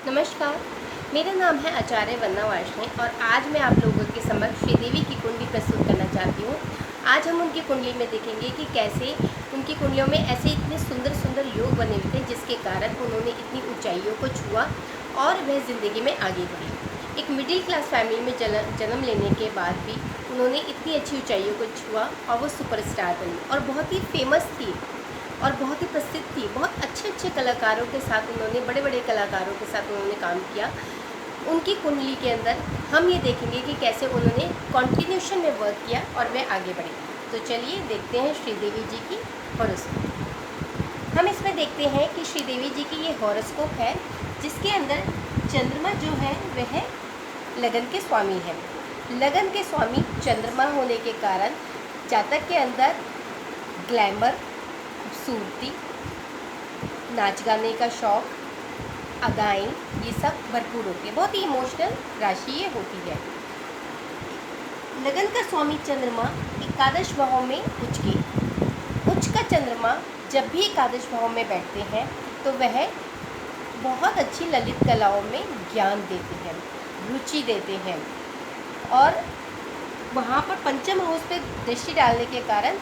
नमस्कार, मेरा नाम है आचार्य वंदना वार्ष्णेय और आज मैं आप लोगों के समक्ष श्रीदेवी की कुंडली प्रस्तुत करना चाहती हूँ। आज हम उनकी कुंडली में देखेंगे कि कैसे उनकी कुंडलियों में ऐसे इतने सुंदर सुंदर योग बने हुए थे जिसके कारण उन्होंने इतनी ऊंचाइयों को छुआ और वह ज़िंदगी में आगे बढ़ी। एक मिडिल क्लास फैमिली में जन्म लेने के बाद भी उन्होंने इतनी अच्छी ऊंचाइयों को छुआ और वो सुपरस्टार बनी और बहुत ही फेमस थी और बहुत ही प्रसिद्ध थी। बहुत अच्छे अच्छे कलाकारों के साथ उन्होंने, बड़े बड़े कलाकारों के साथ उन्होंने काम किया। उनकी कुंडली के अंदर हम ये देखेंगे कि कैसे उन्होंने कंटिन्यूशन में वर्क किया और वे आगे बढ़े। तो चलिए देखते हैं श्रीदेवी जी की हॉरोस्कोप। हम इसमें देखते हैं कि श्रीदेवी जी की ये हॉरोस्कोप है जिसके अंदर चंद्रमा जो है वह लगन के स्वामी है। लगन के स्वामी चंद्रमा होने के कारण जातक के अंदर ग्लैमर, खूबसूरती, नाच गाने का शौक, अदाएँ, ये सब भरपूर होती है। बहुत ही इमोशनल राशि ये होती है। लगन का स्वामी चंद्रमा एकादश भाव में उच्च का चंद्रमा जब भी एकादश भाव में बैठते हैं तो वह बहुत अच्छी ललित कलाओं में ज्ञान देते हैं, रुचि देते हैं और वहाँ पर पंचम हाउस पे दृष्टि डालने के कारण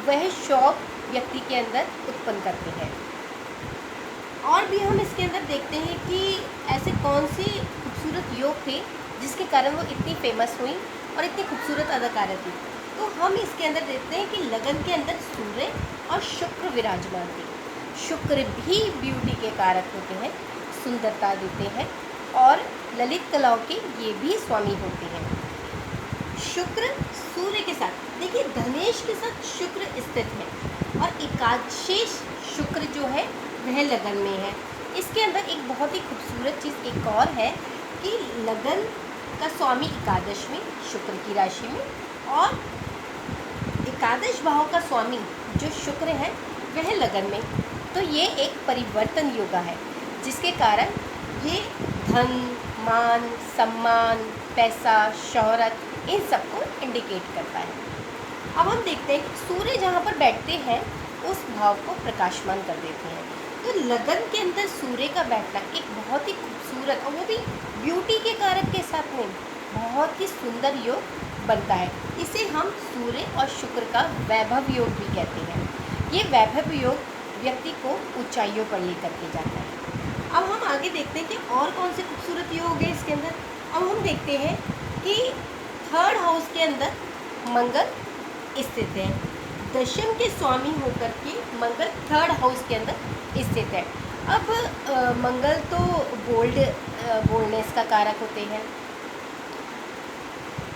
वह शौक व्यक्ति के अंदर उत्पन्न करते हैं। और भी हम इसके अंदर देखते हैं कि ऐसे कौन से खूबसूरत योग थे जिसके कारण वो इतनी फेमस हुई और इतनी खूबसूरत अदाकारा थी। तो हम इसके अंदर देखते हैं कि लगन के अंदर सूर्य और शुक्र विराजमान थे। शुक्र भी ब्यूटी के कारक होते हैं, सुंदरता देते हैं और ललित कलाओं के ये भी स्वामी होते हैं। शुक्र सूर्य के साथ, देखिए धनेश के साथ शुक्र स्थित है और एकादशेश शुक्र जो है वह लगन में है। इसके अंदर एक बहुत ही खूबसूरत चीज़ एक और है कि लगन का स्वामी एकादश में शुक्र की राशि में और एकादश भाव का स्वामी जो शुक्र है वह लगन में। तो ये एक परिवर्तन योगा है जिसके कारण ये धन, मान, सम्मान, पैसा, शोहरत इन सबको इंडिकेट करता है। अब हम देखते हैं कि सूर्य जहाँ पर बैठते हैं उस भाव को प्रकाशमान कर देते हैं। तो लगन के अंदर सूर्य का बैठना एक बहुत ही खूबसूरत और वो भी ब्यूटी के कारक के साथ में बहुत ही सुंदर योग बनता है। इसे हम सूर्य और शुक्र का वैभव योग भी कहते हैं। ये वैभव योग व्यक्ति को ऊंचाइयों पर लेकर के जाता है। अब हम आगे देखते हैं कि और कौन से खूबसूरत योग है इसके अंदर। अब हम देखते हैं कि थर्ड हाउस के अंदर मंगल स्थित है। दशम के स्वामी होकर के मंगल थर्ड हाउस के अंदर स्थित है। अब मंगल तो बोल्डनेस का कारक होते हैं,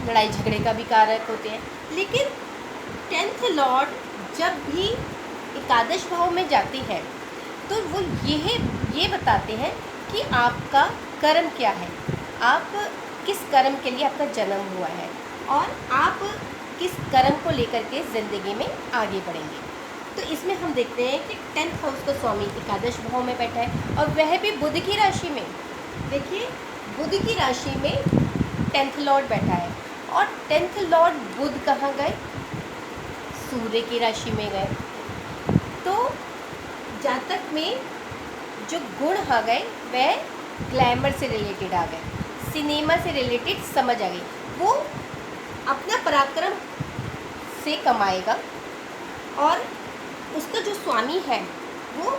लड़ाई झगड़े का भी कारक होते हैं, लेकिन 10th लॉर्ड जब भी एकादश भाव में जाते हैं तो वो ये बताते हैं कि आपका कर्म क्या है, आप किस कर्म के लिए आपका जन्म हुआ है और आप किस कर्म को लेकर के ज़िंदगी में आगे बढ़ेंगे। तो इसमें हम देखते हैं कि 10th हाउस का स्वामी एकादश भाव में बैठा है और वह भी बुध की राशि में। देखिए बुध की राशि में 10th लॉर्ड बैठा है और 10th लॉर्ड बुध कहाँ गए? सूर्य की राशि में गए। तो जातक में जो गुण आ गए वह ग्लैमर से रिलेटेड आ गए, सिनेमा से रिलेटेड समझ आ गई। वो अपना पराक्रम से कमाएगा और उसका जो स्वामी है वो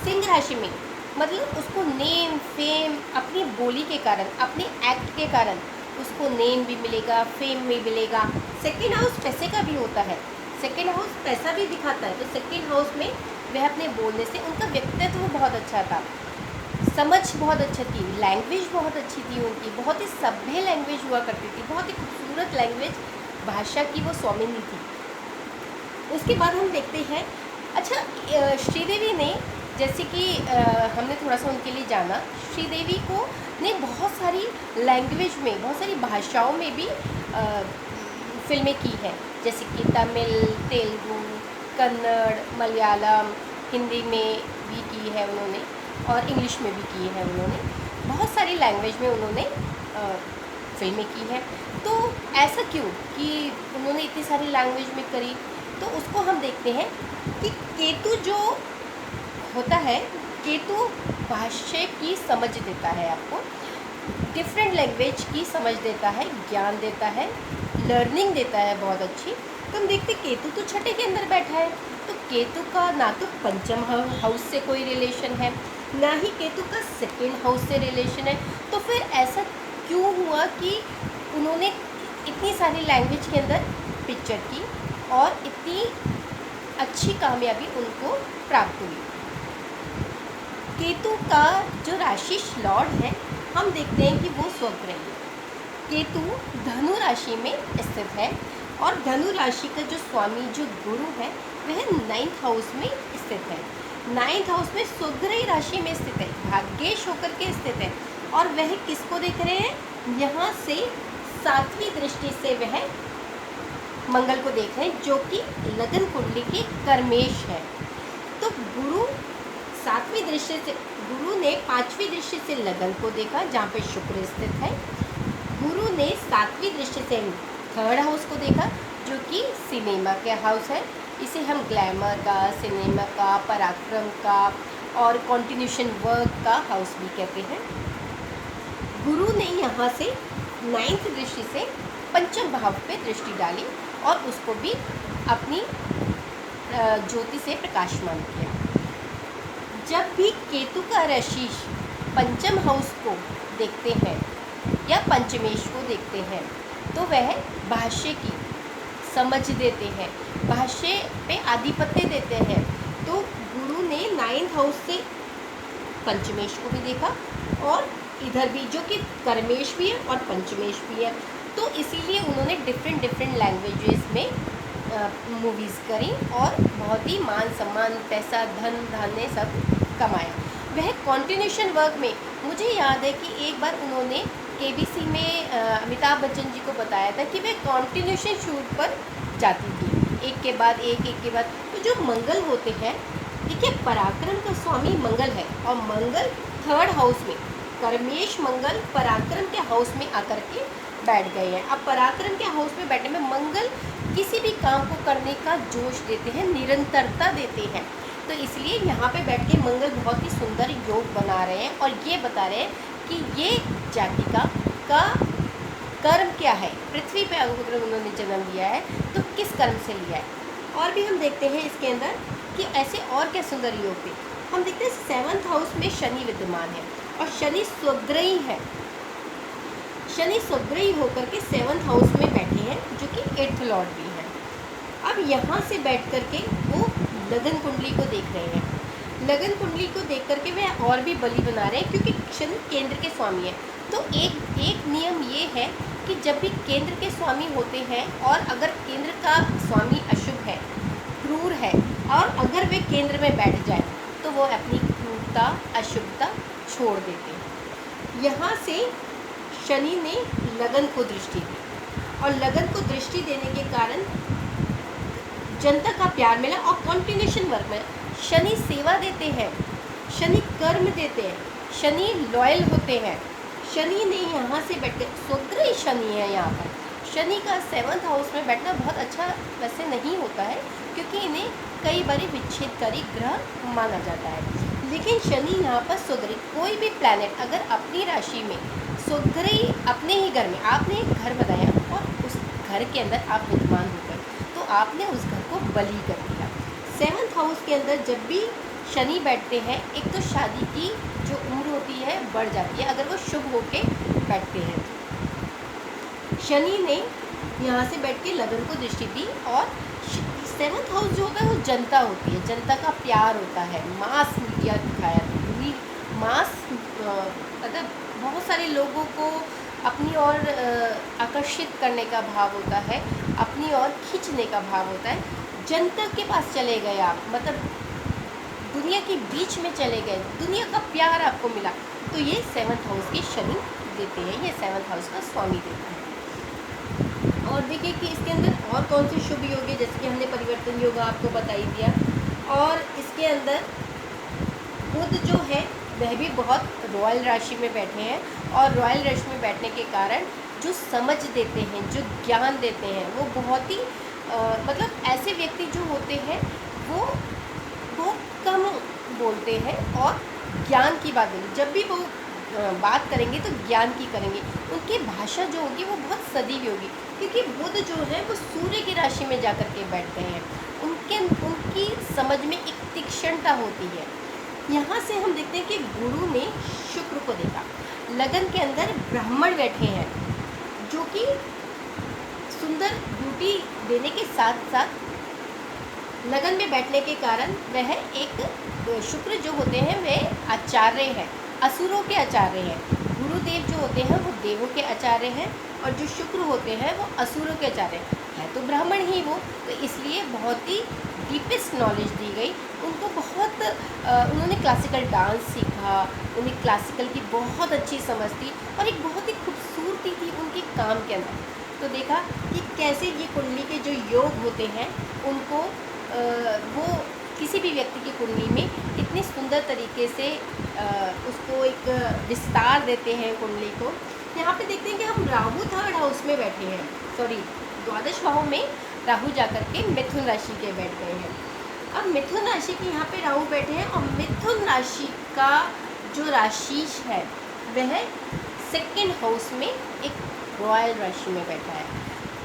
सिंह राशि में, मतलब उसको नेम फेम अपनी बोली के कारण, अपने एक्ट के कारण उसको नेम भी मिलेगा, फेम भी मिलेगा। सेकेंड हाउस पैसे का भी होता है, सेकेंड हाउस पैसा भी दिखाता है। तो सेकेंड हाउस में वह अपने बोलने से, उनका व्यक्तित्व बहुत अच्छा था, समझ बहुत अच्छी थी, लैंग्वेज बहुत अच्छी थी उनकी, बहुत ही सभ्य लैंग्वेज हुआ करती थी, बहुत ही खूबसूरत लैंग्वेज भाषा की वो स्वामिनी थी। उसके बाद हम देखते हैं, अच्छा श्रीदेवी ने, जैसे कि हमने थोड़ा सा उनके लिए जाना, श्रीदेवी को ने बहुत सारी लैंग्वेज में, बहुत सारी भाषाओं में भी फिल्में की हैं, जैसे कि तमिल, तेलुगु, कन्नड़, मलयालम, हिंदी में भी की है उन्होंने और इंग्लिश में भी की है उन्होंने। बहुत सारी लैंग्वेज में उन्होंने फिल्में की हैं। तो ऐसा क्यों कि उन्होंने इतनी सारी लैंग्वेज में करी? तो उसको हम देखते हैं कि केतु जो होता है केतु भाष्य की समझ देता है आपको, डिफरेंट लैंग्वेज की समझ देता है, ज्ञान देता है, लर्निंग देता है बहुत अच्छी। तो हम देखते केतु तो छठे के अंदर बैठा है, तो केतु का ना तो पंचम हाउस से कोई रिलेशन है, ना ही केतु का सेकेंड हाउस से रिलेशन है। तो फिर ऐसा क्यों हुआ कि उन्होंने इतनी सारी लैंग्वेज के अंदर पिक्चर की और इतनी अच्छी कामयाबी उनको प्राप्त हुई। केतु का जो राशि लॉर्ड है, हम देखते हैं कि वो स्वग्रही है। केतु धनु राशि में स्थित है और धनु राशि का जो स्वामी जो गुरु है वह 9th हाउस में स्थित है। 9th हाउस में स्वग्रही राशि में स्थित है, भाग्येश होकर के स्थित है। और वह किसको देख रहे हैं? यहाँ से 7वीं दृष्टि से वह मंगल को देख रहे हैं, जो कि लगन कुंडली के कर्मेश है। तो गुरु 7वीं दृष्टि से, गुरु ने 5वीं दृष्टि से लगन को देखा जहाँ पे शुक्र स्थित है। गुरु ने 7वीं दृष्टि से 3rd हाउस को देखा जो कि सिनेमा का हाउस है। इसे हम ग्लैमर का, सिनेमा का, पराक्रम का और कंटिन्यूशन वर्क का हाउस भी कहते हैं। गुरु ने यहाँ से 9th दृष्टि से पंचम भाव पे दृष्टि डाली और उसको भी अपनी ज्योति से प्रकाशमान किया। जब भी केतु का राशि पंचम हाउस को देखते हैं या पंचमेश को देखते हैं तो वह भाष्य की समझ देते हैं, भाष्य पे आधिपत्य देते हैं। तो गुरु ने 9th हाउस से पंचमेश को भी देखा और इधर भी, जो कि कर्मेश भी है और पंचमेश भी है। तो इसीलिए उन्होंने डिफरेंट लैंग्वेजेस में मूवीज़ करी और बहुत ही मान सम्मान, पैसा, धन धान्य सब कमाया। वह कॉन्टिन्यूशन वर्क में, मुझे याद है कि एक बार उन्होंने केबीसी में अमिताभ बच्चन जी को बताया था कि वह कॉन्टिन्यूशन शूट पर जाती थी, एक के बाद एक के बाद। तो जो मंगल होते हैं, देखिए पराक्रम का स्वामी मंगल है और मंगल 3rd हाउस में, कर्मेश मंगल पराक्रम के हाउस में आकर के बैठ गए हैं। अब पराक्रम के हाउस में बैठने में मंगल किसी भी काम को करने का जोश देते हैं, निरंतरता देते हैं। तो इसलिए यहाँ पे बैठ के मंगल बहुत ही सुंदर योग बना रहे हैं और ये बता रहे हैं कि ये जातिका का कर्म क्या है। पृथ्वी पे अगर उन्होंने जन्म लिया है तो किस कर्म से लिया है। और भी हम देखते हैं इसके अंदर कि ऐसे और क्या सुंदर योग थे। हम देखते हैं 7th हाउस में शनि विद्यमान है और शनि स्वग्रही है। शनि स्वग्रही होकर के 7th हाउस में बैठे हैं जो कि 8th लॉर्ड भी हैं। अब यहाँ से बैठ कर के वो लगन कुंडली को देख रहे हैं। लगन कुंडली को देख करके वह और भी बलि बना रहे हैं क्योंकि शनि केंद्र के स्वामी है। तो एक नियम ये है कि जब भी केंद्र के स्वामी होते हैं और अगर केंद्र का स्वामी अशुभ है, क्रूर है, और अगर वे केंद्र में बैठ जाए तो वो अपनी क्रूरता, अशुभता छोड़ देते हैं। यहाँ से शनि ने लगन को दृष्टि दी और लगन को दृष्टि देने के कारण जनता का प्यार मिला और कॉन्टिन्यूशन वर्क में शनि सेवा देते हैं, शनि कर्म देते हैं, शनि लॉयल होते हैं। शनि ने यहाँ से बैठ के, स्वग्रही शनि है यहाँ पर। शनि का 7th हाउस में बैठना बहुत अच्छा वैसे नहीं होता है क्योंकि इन्हें कई बार विच्छेदकारी ग्रह माना जाता है। लेकिन शनि यहाँ पर स्वग्रही, कोई भी प्लैनेट अगर अपनी राशि में स्वग्रही, अपने ही घर में आपने एक घर बनाया और उस घर के अंदर आप विद्यमान होकर तो आपने उस घर को बलि कर दिया। 7th हाउस के अंदर जब भी शनि बैठते हैं, एक तो शादी की जो उम्र होती है बढ़ जाती है अगर वो शुभ होके बैठते हैं। शनि ने यहाँ से बैठ के लगन को दृष्टि दी और 7th हाउस जो होता है वो जनता होती है, जनता का प्यार होता है, मास मीडिया दिखाया, मास मतलब बहुत सारे लोगों को अपनी ओर आकर्षित करने का भाव होता है, अपनी ओर खींचने का भाव होता है। जनता के पास चले गए आप, मतलब दुनिया के बीच में चले गए, दुनिया का प्यार आपको मिला, तो ये 7th हाउस के शनि देते हैं, ये 7th हाउस का स्वामी देता है। और देखिए कि इसके अंदर और कौन से शुभ योग है, जैसे कि हमने परिवर्तन योग आपको बता ही दिया। और इसके अंदर बुध जो है वह भी बहुत रॉयल राशि में बैठे हैं और रॉयल राशि में बैठने के कारण जो समझ देते हैं, जो ज्ञान देते हैं, वो बहुत ही मतलब ऐसे व्यक्ति जो होते हैं वो बहुत कम बोलते हैं और ज्ञान की बात बोली, जब भी वो बात करेंगे तो ज्ञान की करेंगे। उनकी भाषा जो होगी वो बहुत सदी हुई होगी, क्योंकि बुध जो है वो सूर्य की राशि में जा कर के बैठते हैं। उनकी समझ में एक तीक्ष्णता होती है। यहाँ से हम देखते हैं कि गुरु ने शुक्र को देखा, लगन के अंदर ब्राह्मण बैठे हैं जो कि सुंदर ब्यूटी देने के साथ साथ लगन में बैठने के कारण वह एक शुक्र जो होते हैं वे आचार्य हैं, असुरों के आचार्य हैं। गुरुदेव जो होते हैं वो देवों के आचार्य हैं और जो शुक्र होते हैं वो असुरों के आचार्य है तो ब्राह्मण ही वो, तो इसलिए बहुत ही डीपेस्ट नॉलेज दी गई उनको। बहुत उन्होंने क्लासिकल डांस सीखा, उन्हें क्लासिकल की बहुत अच्छी समझ थी और एक बहुत ही खूबसूरती थी उनके काम के अंदर। तो देखा कि कैसे ये कुंडली के जो योग होते हैं उनको वो किसी भी व्यक्ति की कुंडली में इतनी सुंदर तरीके से उसको एक विस्तार देते हैं कुंडली को। यहाँ पे देखते हैं कि हम राहु थर्ड हाउस में बैठे हैं, सॉरी द्वादश भाव में राहु जाकर के मिथुन राशि के बैठ गए हैं। अब मिथुन राशि के यहाँ पे राहु बैठे हैं और मिथुन राशि का जो राशिश है वह सेकंड हाउस में एक रॉयल राशि में बैठा है,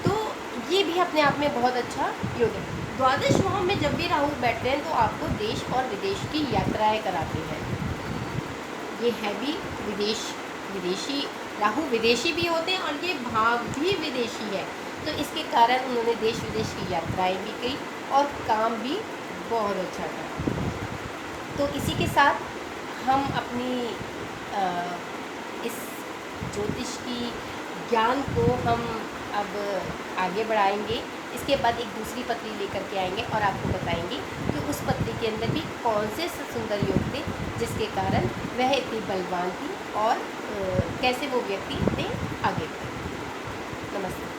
तो ये भी अपने आप में बहुत अच्छा योग है। द्वादश भाव में जब भी राहु बैठते हैं तो आपको देश और विदेश की यात्राएं कराते हैं। ये है भी विदेशी राहु विदेशी भी होते हैं और ये भाव भी विदेशी है, तो इसके कारण उन्होंने देश विदेश की यात्राएं भी की और काम भी बहुत अच्छा था। तो इसी के साथ हम अपनी इस ज्योतिष की ज्ञान को हम अब आगे बढ़ाएंगे। इसके बाद एक दूसरी पत्री लेकर के आएंगे और आपको बताएंगे कि उस पत्री के अंदर भी कौन से सुंदर योग थे जिसके कारण वह इतनी बलवान थी और कैसे वो व्यक्ति इतने आगे बढ़े। नमस्ते।